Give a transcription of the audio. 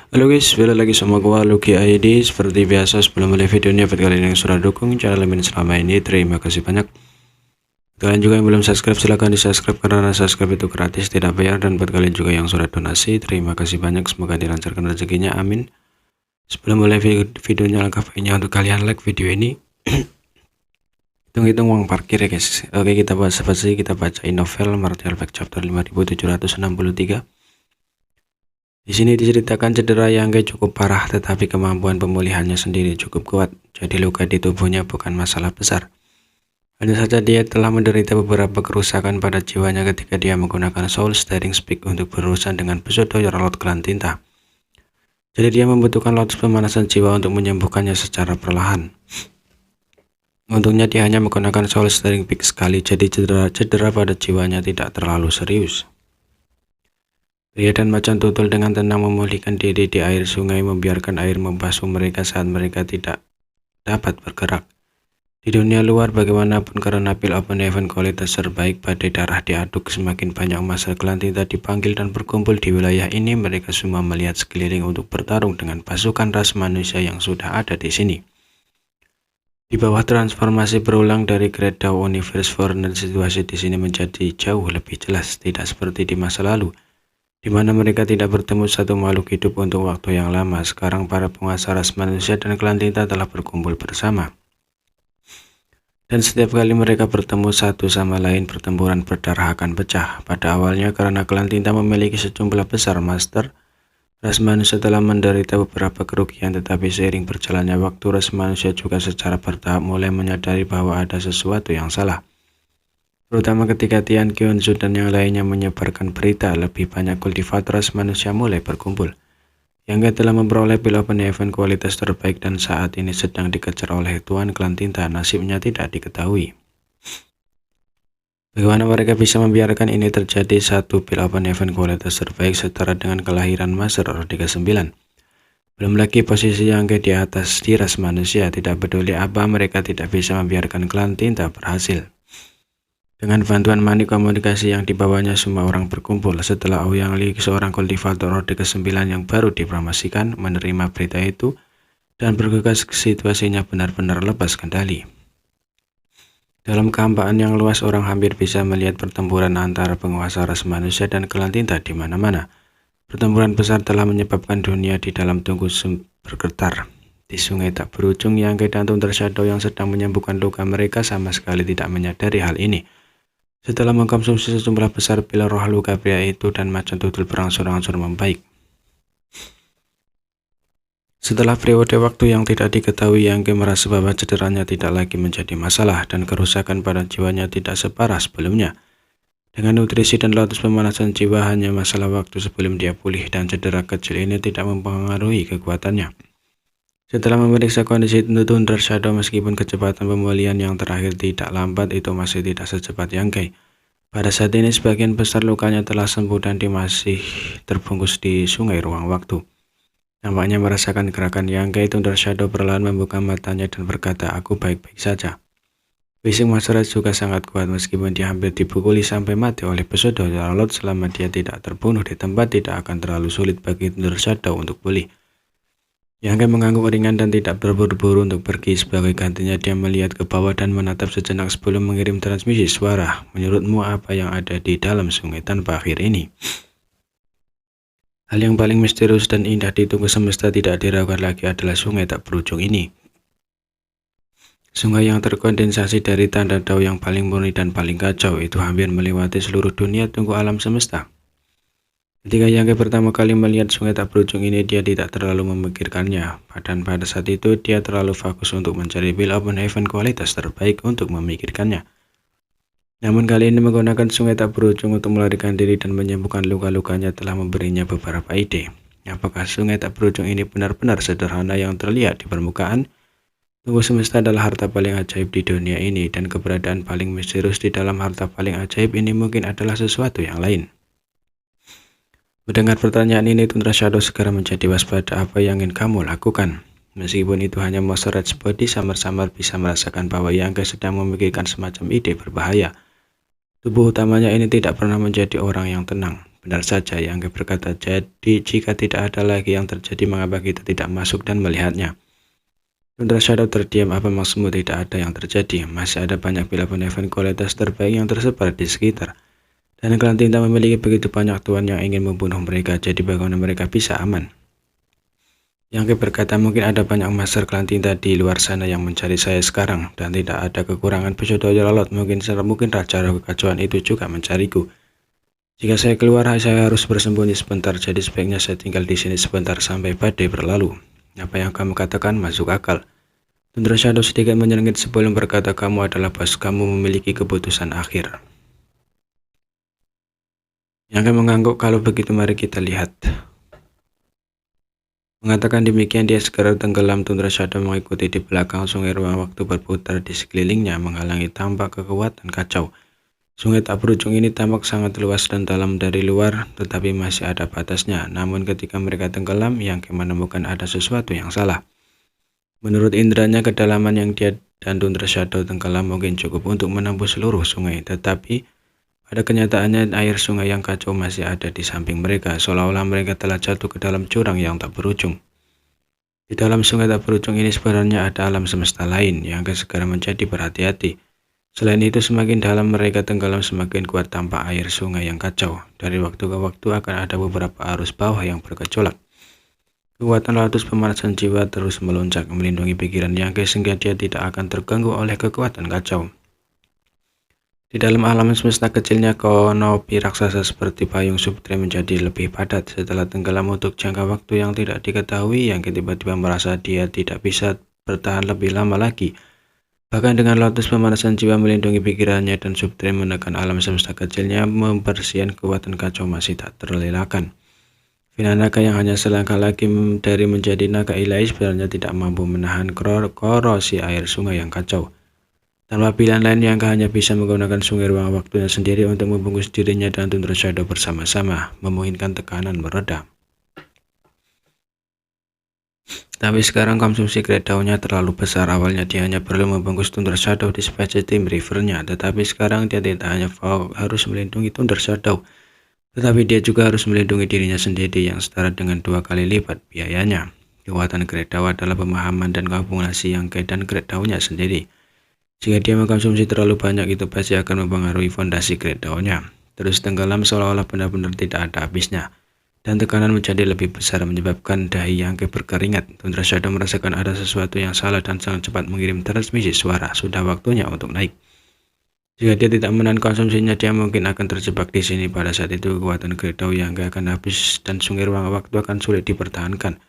Halo guys, balik lagi sama gua Lucky ID. Seperti biasa sebelum mulai videonya, buat kalian yang sudah dukung channel ini selama ini, terima kasih banyak. Kalian juga yang belum subscribe, silahkan di subscribe karena subscribe itu gratis, tidak bayar. Dan buat kalian juga yang sudah donasi, terima kasih banyak, semoga dilancarkan rezekinya, amin. Sebelum mulai videonya, langkah baiknya untuk kalian like video ini. Hitung-hitung uang parkir ya guys. Oke, kita bahas apa sih? Kita bacain novel Martial Back chapter 5763. Di sini diceritakan cedera Yangge cukup parah, tetapi kemampuan pemulihannya sendiri cukup kuat. Jadi luka di tubuhnya bukan masalah besar. Hanya saja dia telah menderita beberapa kerusakan pada jiwanya ketika dia menggunakan Soul Stirring Speak untuk berurusan dengan pseudo Laut Klan Tinta. Jadi dia membutuhkan lotus pemanasan jiwa untuk menyembuhkannya secara perlahan. Untungnya dia hanya menggunakan Soul Stirring Speak sekali, jadi cedera pada jiwanya tidak terlalu serius. Pria dan macan tutul dengan tenang memulihkan diri di air sungai, membiarkan air membasuh mereka saat mereka tidak dapat bergerak. Di dunia luar bagaimanapun, karena Pil Open Heaven kualitas terbaik, badai darah diaduk, semakin banyak massa Klan Tinta dipanggil dan berkumpul di wilayah ini. Mereka semua melihat sekeliling untuk bertarung dengan pasukan ras manusia yang sudah ada di sini. Di bawah transformasi berulang dari Great Dawn Universe Foreigner, situasi di sini menjadi jauh lebih jelas, tidak seperti di masa lalu, di mana mereka tidak bertemu satu makhluk hidup untuk waktu yang lama. Sekarang para penguasa ras manusia dan Klan Tinta telah berkumpul bersama. Dan setiap kali mereka bertemu satu sama lain, pertempuran berdarah akan pecah. Pada awalnya, karena Klan Tinta memiliki sejumlah besar master, ras manusia telah menderita beberapa kerugian, tetapi seiring berjalannya waktu, ras manusia juga secara bertahap mulai menyadari bahwa ada sesuatu yang salah. Terutama ketika Tian Kyunsu dan yang lainnya menyebarkan berita, lebih banyak kultivator ras manusia mulai berkumpul. Yang telah memperoleh Pil Open Heaven kualitas terbaik dan saat ini sedang dikejar oleh Tuan Klan Tinta, nasibnya tidak diketahui. Bagaimana mereka bisa membiarkan ini terjadi? Satu Pil Open Heaven kualitas terbaik setara dengan kelahiran Master Order ke-9. Belum lagi posisi yang di atas di ras manusia. Tidak peduli apa, mereka tidak bisa membiarkan Klan Tinta berhasil. Dengan bantuan manik komunikasi yang dibawanya, semua orang berkumpul. Setelah Ouyang Li, seorang kultivator Orde ke-9 yang baru dipromosikan, menerima berita itu dan bergegas, situasinya benar-benar lepas kendali. Dalam kehampaan yang luas, orang hampir bisa melihat pertempuran antara penguasa ras manusia dan Klan Tinta di mana-mana. Pertempuran besar telah menyebabkan dunia di dalam tunggu bergetar. Di sungai tak berujung, Yangge dan Thunder Shadow yang sedang menyembuhkan luka mereka sama sekali tidak menyadari hal ini. Setelah mengkonsumsi sejumlah besar pil roh, luka pria itu dan macan tutul berangsur-angsur membaik. Setelah periode waktu yang tidak diketahui, Yangge merasa bahwa cederanya tidak lagi menjadi masalah dan kerusakan pada jiwanya tidak separah sebelumnya. Dengan nutrisi dan lotus pemanasan jiwa, hanya masalah waktu sebelum dia pulih dan cedera kecil ini tidak mempengaruhi kekuatannya. Setelah memeriksa kondisi Thunder Shadow, meskipun kecepatan pemulihan yang terakhir tidak lambat, itu masih tidak secepat Yangge. Pada saat ini sebagian besar lukanya telah sembuh dan dia masih terbungkus di sungai ruang waktu. Nampaknya merasakan gerakan Yangge, Thunder Shadow perlahan membuka matanya dan berkata, "Aku baik-baik saja." Bising Masarat juga sangat kuat, meskipun dia hampir dipukuli sampai mati oleh pseudo Laut. Selama dia tidak terbunuh di tempat, tidak akan terlalu sulit bagi Thunder Shadow untuk pulih. Yangge mengangguk ringan dan tidak berburu-buru untuk pergi. Sebagai gantinya, dia melihat ke bawah dan menatap sejenak sebelum mengirim transmisi suara. "Menurutmu apa yang ada di dalam sungai tanpa akhir ini?" Hal yang paling misterius dan indah ditunggu semesta tidak diragukan lagi adalah sungai tak berujung ini. Sungai yang terkondensasi dari tanda Dao yang paling murni dan paling kacau, itu hampir melewati seluruh dunia tunggu alam semesta. Ketika Yangge pertama kali melihat sungai tak berujung ini, dia tidak terlalu memikirkannya. Dan pada saat itu, dia terlalu fokus untuk mencari Pil Open Heaven kualitas terbaik untuk memikirkannya. Namun kali ini menggunakan sungai tak berujung untuk melarikan diri dan menyembuhkan luka-lukanya telah memberinya beberapa ide. Apakah sungai tak berujung ini benar-benar sederhana yang terlihat di permukaan? Tunggu semesta adalah harta paling ajaib di dunia ini, dan keberadaan paling misterius di dalam harta paling ajaib ini mungkin adalah sesuatu yang lain. Mendengar pertanyaan ini, Thunder Shadow segera menjadi waspada. Apa yang ingin kamu lakukan? Meskipun itu hanya monster Red Body, samar-samar bisa merasakan bahwa Yangge sedang memikirkan semacam ide berbahaya. Tubuh utamanya ini tidak pernah menjadi orang yang tenang. Benar saja, Yang berkata, jadi jika tidak ada lagi yang terjadi, mengapa kita tidak masuk dan melihatnya? Tundra Shadow terdiam. Apa maksudmu tidak ada yang terjadi? Masih ada banyak pilihan event kualitas terbaik yang tersebar di sekitar. Dan klan tinta memiliki begitu banyak tuan yang ingin membunuh mereka, jadi bagaimana mereka bisa aman? Yang berkata, mungkin ada banyak master klan tinta di luar sana yang mencari saya sekarang, dan tidak ada kekurangan pejodoh Yarlot. Mungkin Raja Kekacauan itu juga mencariku. Jika saya keluar, saya harus bersembunyi sebentar, jadi sebaiknya saya tinggal di sini sebentar sampai badai berlalu. Apa yang kamu katakan masuk akal. Tundra Shadow sedikit menyengit sebelum berkata, kamu adalah bos, kamu memiliki keputusan akhir. Yang mengangguk, kalau begitu mari kita lihat. Mengatakan demikian, dia segera tenggelam. Tundra Shadow mengikuti di belakang. Sungai ruang waktu berputar di sekelilingnya, menghalangi tampak kekuatan kacau. Sungai tak berujung ini tampak sangat luas dan dalam dari luar, tetapi masih ada batasnya. Namun ketika mereka tenggelam, Yang menemukan ada sesuatu yang salah. Menurut indranya, kedalaman yang dia dan Tundra Shadow tenggelam mungkin cukup untuk menembus seluruh sungai, tetapi pada kenyataannya air sungai yang kacau masih ada di samping mereka, seolah-olah mereka telah jatuh ke dalam jurang yang tak berujung. Di dalam sungai tak berujung ini sebenarnya ada alam semesta lain yang akan segera menjadi berhati-hati. Selain itu, semakin dalam mereka tenggelam, semakin kuat tampak air sungai yang kacau. Dari waktu ke waktu akan ada beberapa arus bawah yang bergejolak. Kekuatan Lotus pemanasan jiwa terus melonjak, melindungi pikiran Yang sehingga dia tidak akan terganggu oleh kekuatan kacau. Di dalam alam semesta kecilnya, konopi raksasa seperti payung subtri menjadi lebih padat. Setelah tenggelam untuk jangka waktu yang tidak diketahui, Yang tiba-tiba merasa dia tidak bisa bertahan lebih lama lagi. Bahkan dengan Lotus pemanasan jiwa melindungi pikirannya dan subtri menekan alam semesta kecilnya, membersihkan kekuatan kacau masih tak terelakkan. Vina naga yang hanya selangkah lagi dari menjadi naga ilahi sebenarnya tidak mampu menahan korosi air sungai yang kacau. Tanpa pilihan lain, Yang hanya bisa menggunakan sungai ruang waktunya sendiri untuk membungkus dirinya dan Tundra Shadow bersama-sama, memungkinkan tekanan mereda. Tapi sekarang konsumsi daunnya terlalu besar. Awalnya dia hanya perlu membungkus Tundra Shadow di Space Team Rivernya, tetapi sekarang dia tidak hanya harus melindungi Tundra Shadow, tetapi dia juga harus melindungi dirinya sendiri yang setara dengan 2 kali lipat biayanya. Kekuatan Daun adalah pemahaman dan kombinasi Yang dan daunnya sendiri. Jika dia mengkonsumsi terlalu banyak, itu pasti akan mempengaruhi fondasi daunnya. Terus tenggelam seolah-olah benar-benar tidak ada habisnya. Dan tekanan menjadi lebih besar, menyebabkan dahi Yang berkeringat. Tundra Shadow merasakan ada sesuatu yang salah dan sangat cepat mengirim transmisi suara. Sudah waktunya untuk naik. Jika dia tidak menahan konsumsinya, dia mungkin akan terjebak di sini. Pada saat itu, kekuatan daun Yang akan habis dan sungai ruang waktu akan sulit dipertahankan.